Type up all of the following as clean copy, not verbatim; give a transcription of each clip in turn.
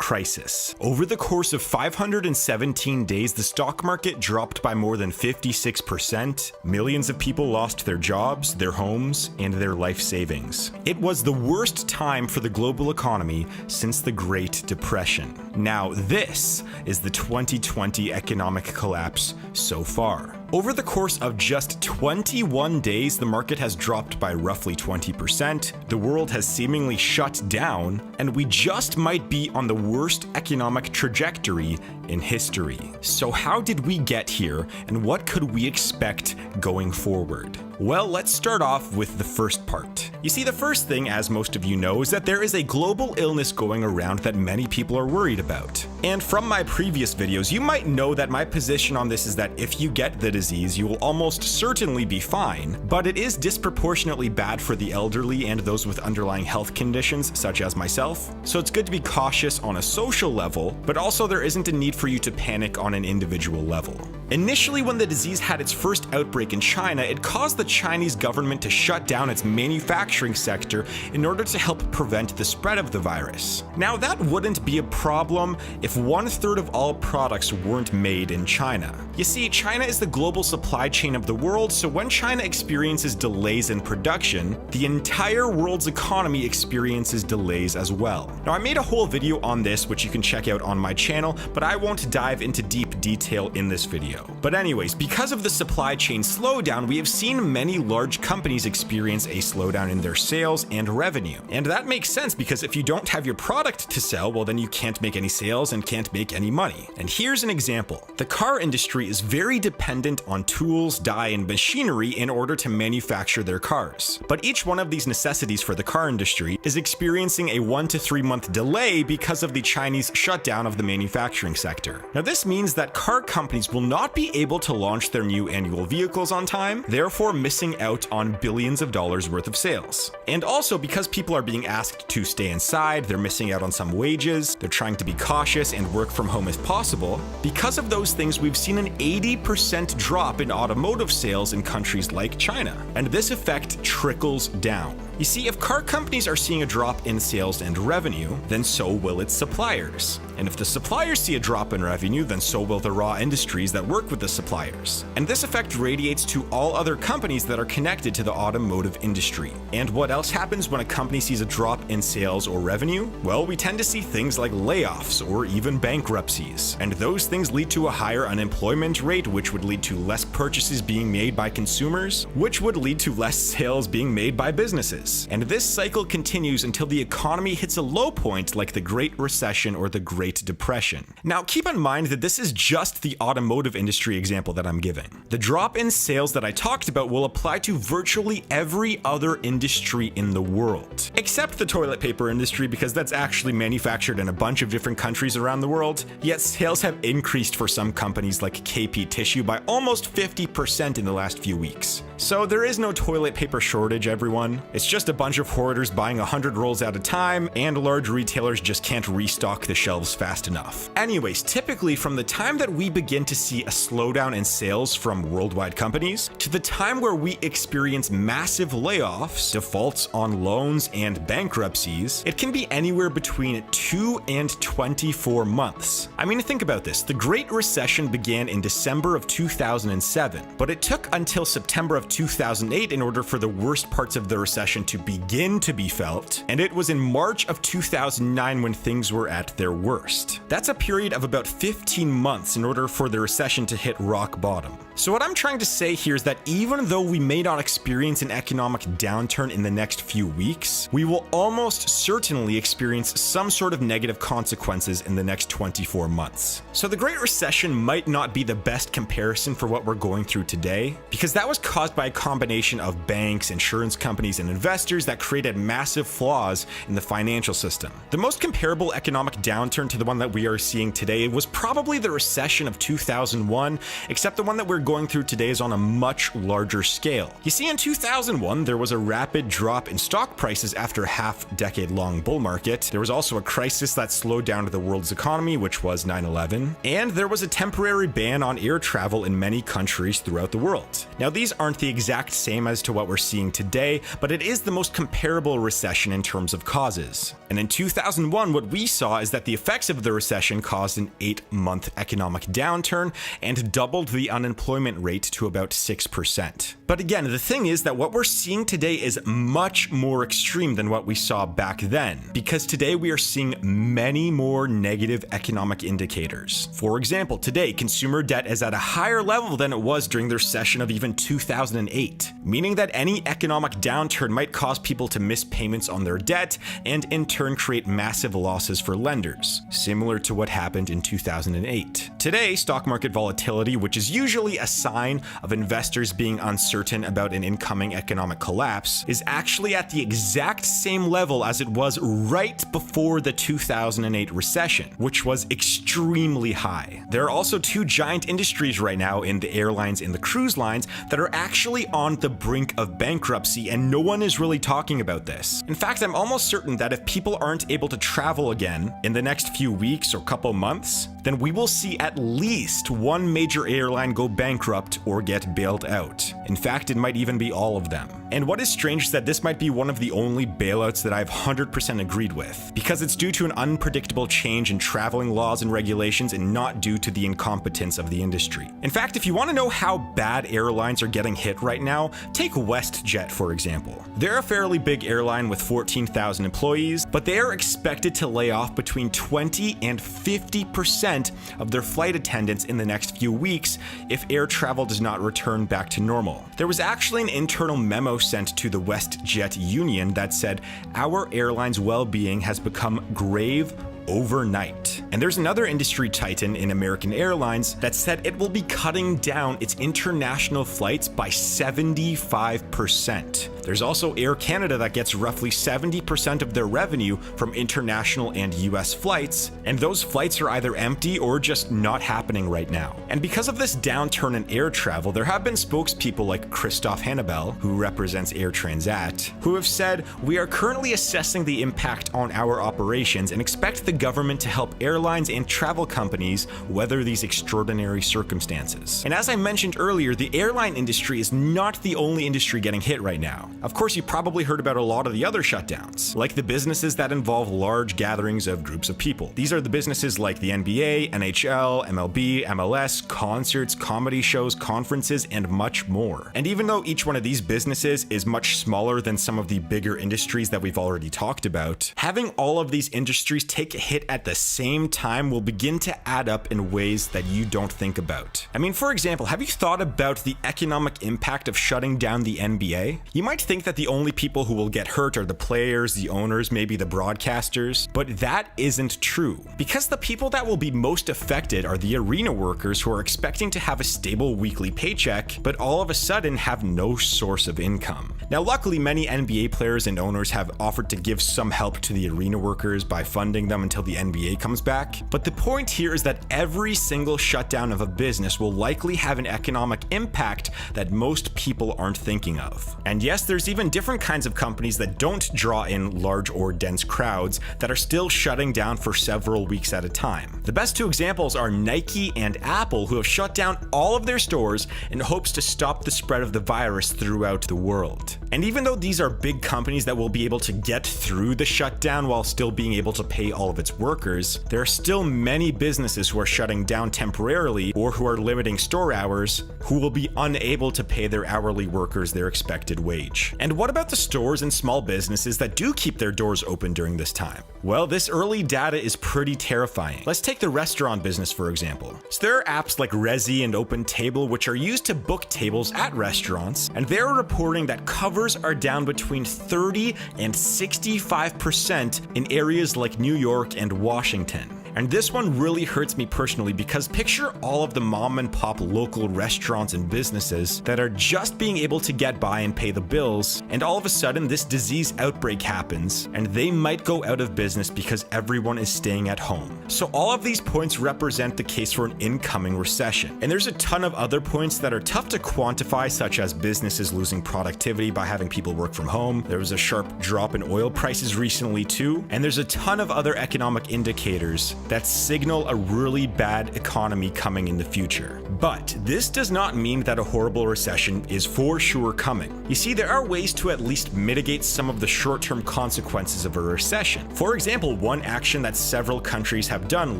crisis. Over the course of 517 days, the stock market dropped by more than 56%. Millions of people lost their jobs, their homes, and their life savings. It was the worst time for the global economy since the Great Depression. Now, this is the 2020 economic collapse so far. Over the course of just 21 days, the market has dropped by roughly 20%, the world has seemingly shut down, and we just might be on the worst economic trajectory in history. So how did we get here, and what could we expect going forward? Well, let's start off with the first part. You see, the first thing, as most of you know, is that there is a global illness going around that many people are worried about. And from my previous videos, you might know that my position on this is that if you get the disease, you will almost certainly be fine, but it is disproportionately bad for the elderly and those with underlying health conditions, such as myself. So it's good to be cautious on a social level, but also there isn't a need for you to panic on an individual level. Initially, when the disease had its first outbreak in China, it caused the Chinese government to shut down its manufacturing sector in order to help prevent the spread of the virus. Now, that wouldn't be a problem if 1/3 of all products weren't made in China. You see, China is the global supply chain of the world, so when China experiences delays in production, the entire world's economy experiences delays as well. Now, I made a whole video on this, which you can check out on my channel, but I won't dive into deep detail in this video. But anyways, because of the supply chain slowdown, we have seen many large companies experience a slowdown in their sales and revenue. And that makes sense because if you don't have your product to sell, well then you can't make any sales and can't make any money. And here's an example. The car industry is very dependent on tools, dye, and machinery in order to manufacture their cars. But each one of these necessities for the car industry is experiencing a 1 to 3 month delay because of the Chinese shutdown of the manufacturing sector. Now this means that car companies will not be able to launch their new annual vehicles on time, therefore missing out on billions of dollars worth of sales. And also because people are being asked to stay inside, they're missing out on some wages, they're trying to be cautious and work from home if possible. Because of those things, we've seen an 80% drop in automotive sales in countries like China. And this effect trickles down. You see, if car companies are seeing a drop in sales and revenue, then so will its suppliers. And if the suppliers see a drop in revenue, then so will the raw industries that work with the suppliers. And this effect radiates to all other companies that are connected to the automotive industry. And what else happens when a company sees a drop in sales or revenue? Well, we tend to see things like layoffs or even bankruptcies. And those things lead to a higher unemployment rate, which would lead to less purchases being made by consumers, which would lead to less sales being made by businesses. And this cycle continues until the economy hits a low point like the Great Recession or the Great Depression. Now, keep in mind that this is just the automotive industry example that I'm giving. The drop in sales that I talked about will apply to virtually every other industry in the world, except the toilet paper industry because that's actually manufactured in a bunch of different countries around the world, yet sales have increased for some companies like KP Tissue by almost 50% in the last few weeks. So there is no toilet paper shortage, everyone. It's just a bunch of hoarders buying 100 rolls at a time, and large retailers just can't restock the shelves fast enough. Anyways, typically from the time that we begin to see a slowdown in sales from worldwide companies to the time where we experience massive layoffs, defaults on loans, and bankruptcies, it can be anywhere between 2 and 24 months. I mean, think about this. The Great Recession began in December of 2007, but it took until September of 2008 in order for the worst parts of the recession to begin to be felt, and it was in March of 2009 when things were at their worst. That's a period of about 15 months in order for the recession to hit rock bottom. So what I'm trying to say here is that even though we may not experience an economic downturn in the next few weeks, we will almost certainly experience some sort of negative consequences in the next 24 months. So the Great Recession might not be the best comparison for what we're going through today, because that was caused by a combination of banks, insurance companies, and investors that created massive flaws in the financial system. The most comparable economic downturn to the one that we are seeing today was probably the recession of 2001, except the one that we're going through today is on a much larger scale. You see, in 2001, there was a rapid drop in stock prices after a half-decade-long bull market. There was also a crisis that slowed down the world's economy, which was 9/11. And there was a temporary ban on air travel in many countries throughout the world. Now, these aren't the exact same as to what we're seeing today, but it is the most comparable recession in terms of causes. And in 2001, what we saw is that the effects of the recession caused an 8-month economic downturn and doubled the unemployment rate to about 6%. But again, the thing is that what we're seeing today is much more extreme than what we saw back then, because today we are seeing many more negative economic indicators. For example, today consumer debt is at a higher level than it was during the recession of even 2008, meaning that any economic downturn might cause people to miss payments on their debt and in turn create massive losses for lenders, similar to what happened in 2008. Today, stock market volatility, which is usually a sign of investors being uncertain about an incoming economic collapse, is actually at the exact same level as it was right before the 2008 recession, which was extremely high. There are also two giant industries right now in the airlines and the cruise lines that are actually on the brink of bankruptcy, and no one is really talking about this. In fact, I'm almost certain that if people aren't able to travel again in the next few weeks or couple months, then we will see at least one major airline go bankrupt or get bailed out. In fact, it might even be all of them. And what is strange is that this might be one of the only bailouts that I've 100% agreed with, because it's due to an unpredictable change in traveling laws and regulations and not due to the incompetence of the industry. In fact, if you want to know how bad airlines are getting hit right now, take WestJet, for example. They're a fairly big airline with 14,000 employees, but they are expected to lay off between 20 and 50% of their flight attendants in the next few weeks if air travel does not return back to normal. There was actually an internal memo sent to the WestJet union that said, "Our airline's well-being has become grave overnight." And there's another industry titan in American Airlines that said it will be cutting down its international flights by 75%. There's also Air Canada that gets roughly 70% of their revenue from international and US flights, and those flights are either empty or just not happening right now. And because of this downturn in air travel, there have been spokespeople like Christoph Hannibal, who represents Air Transat, who have said, "We are currently assessing the impact on our operations and expect the government to help airlines and travel companies weather these extraordinary circumstances." And as I mentioned earlier, the airline industry is not the only industry getting hit right now. Of course, you probably heard about a lot of the other shutdowns, like the businesses that involve large gatherings of groups of people. These are the businesses like the NBA, NHL, MLB, MLS, concerts, comedy shows, conferences, and much more. And even though each one of these businesses is much smaller than some of the bigger industries that we've already talked about, having all of these industries take a hit at the same time will begin to add up in ways that you don't think about. I mean, for example, have you thought about the economic impact of shutting down the NBA? You might think that the only people who will get hurt are the players, the owners, maybe the broadcasters, but that isn't true. Because the people that will be most affected are the arena workers who are expecting to have a stable weekly paycheck, but all of a sudden have no source of income. Now, luckily, many NBA players and owners have offered to give some help to the arena workers by funding them until the NBA comes back. But the point here is that every single shutdown of a business will likely have an economic impact that most people aren't thinking of. And yes, there's even different kinds of companies that don't draw in large or dense crowds that are still shutting down for several weeks at a time. The best two examples are Nike and Apple, who have shut down all of their stores in hopes to stop the spread of the virus throughout the world. And even though these are big companies that will be able to get through the shutdown while still being able to pay all of its workers, there are still many businesses who are shutting down temporarily or who are limiting store hours who will be unable to pay their hourly workers their expected wage. And what about the stores and small businesses that do keep their doors open during this time? Well, this early data is pretty terrifying. Let's take the restaurant business, for example. So there are apps like Resy and OpenTable which are used to book tables at restaurants, and they're reporting that covers are down between 30 and 65% in areas like New York and Washington. And this one really hurts me personally because picture all of the mom and pop local restaurants and businesses that are just being able to get by and pay the bills, and all of a sudden this disease outbreak happens and they might go out of business because everyone is staying at home. So all of these points represent the case for an incoming recession. And there's a ton of other points that are tough to quantify, such as businesses losing productivity by having people work from home. There was a sharp drop in oil prices recently too, and there's a ton of other economic indicators that signal a really bad economy coming in the future. But this does not mean that a horrible recession is for sure coming. You see, there are ways to at least mitigate some of the short-term consequences of a recession. For example, one action that several countries have done,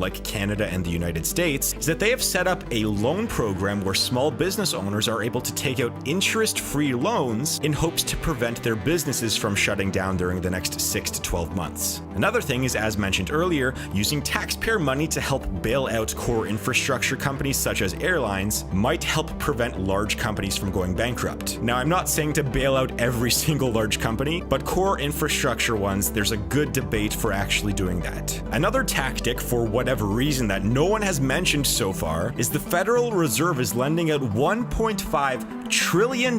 like Canada and the United States, is that they have set up a loan program where small business owners are able to take out interest-free loans in hopes to prevent their businesses from shutting down during the next 6 to 12 months. Another thing is, as mentioned earlier, using taxpayer money to help bail out core infrastructure companies such as airlines might help prevent large companies from going bankrupt. Now, I'm not saying to bail out every single large company, but core infrastructure ones, there's a good debate for actually doing that. Another tactic, for whatever reason that no one has mentioned so far, is the Federal Reserve is lending out $1.5 trillion.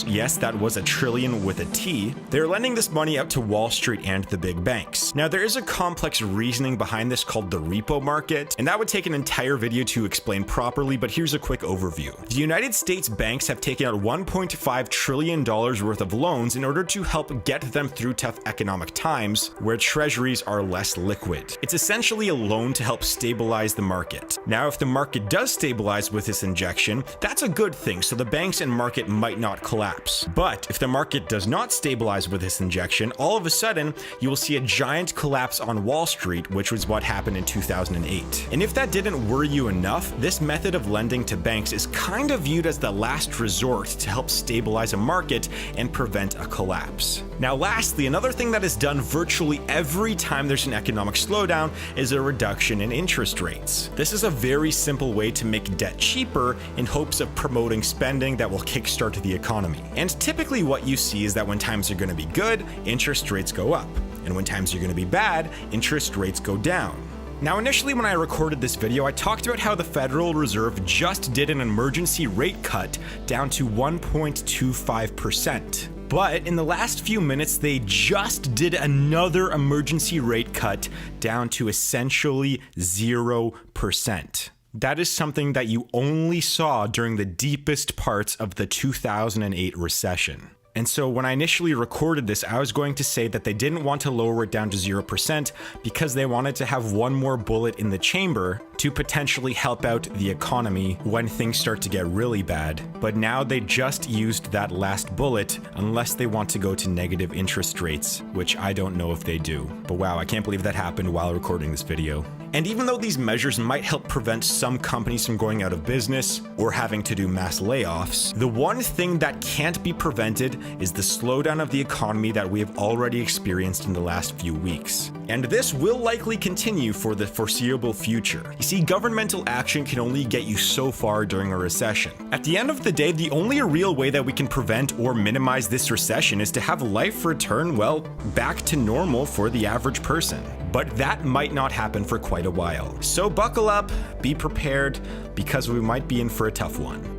Yes, that was a trillion with a T. They're lending this money out to Wall Street and the big banks. Now, there is a complex reasoning behind this called the repo market, and that would take an entire video to explain properly, but here's a quick overview. The United States banks have taken out $1.5 trillion worth of loans in order to help get them through tough economic times where treasuries are less liquid. It's essentially a loan to help stabilize the market. Now, if the market does stabilize with this injection, that's a good thing, so the banks and market might not collapse. But if the market does not stabilize with this injection, all of a sudden, you will see a giant collapse on Wall Street, which was what happened in 2008. And if that didn't worry you enough, this method of lending to banks is kind of viewed as the last resort to help stabilize a market and prevent a collapse. Now, lastly, another thing that is done virtually every time there's an economic slowdown is a reduction in interest rates. This is a very simple way to make debt cheaper in hopes of promoting spending that will kickstart the economy. And typically what you see is that when times are going to be good, interest rates go up. And when times are going to be bad, interest rates go down. Now, initially when I recorded this video, I talked about how the Federal Reserve just did an emergency rate cut down to 1.25%. But in the last few minutes, they just did another emergency rate cut down to essentially 0%. That is something that you only saw during the deepest parts of the 2008 recession. And so when I initially recorded this, I was going to say that they didn't want to lower it down to 0% because they wanted to have one more bullet in the chamber to potentially help out the economy when things start to get really bad. But now they just used that last bullet unless they want to go to negative interest rates, which I don't know if they do. But wow, I can't believe that happened while recording this video. And even though these measures might help prevent some companies from going out of business or having to do mass layoffs, the one thing that can't be prevented is the slowdown of the economy that we have already experienced in the last few weeks. And this will likely continue for the foreseeable future. You see, governmental action can only get you so far during a recession. At the end of the day, the only real way that we can prevent or minimize this recession is to have life return, well, back to normal for the average person. But that might not happen for quite a while. So buckle up, be prepared, because we might be in for a tough one.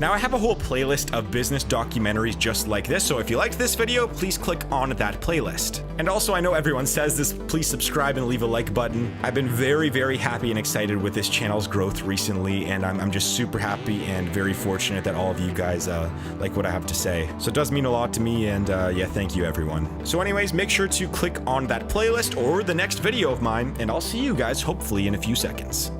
Now, I have a whole playlist of business documentaries just like this, so if you liked this video, please click on that playlist. And also, I know everyone says this, please subscribe and leave a like button. I've been very, very happy and excited with this channel's growth recently, and I'm just super happy and very fortunate that all of you guys like what I have to say. So it does mean a lot to me, and yeah, thank you everyone. So anyways, make sure to click on that playlist or the next video of mine, and I'll see you guys hopefully in a few seconds.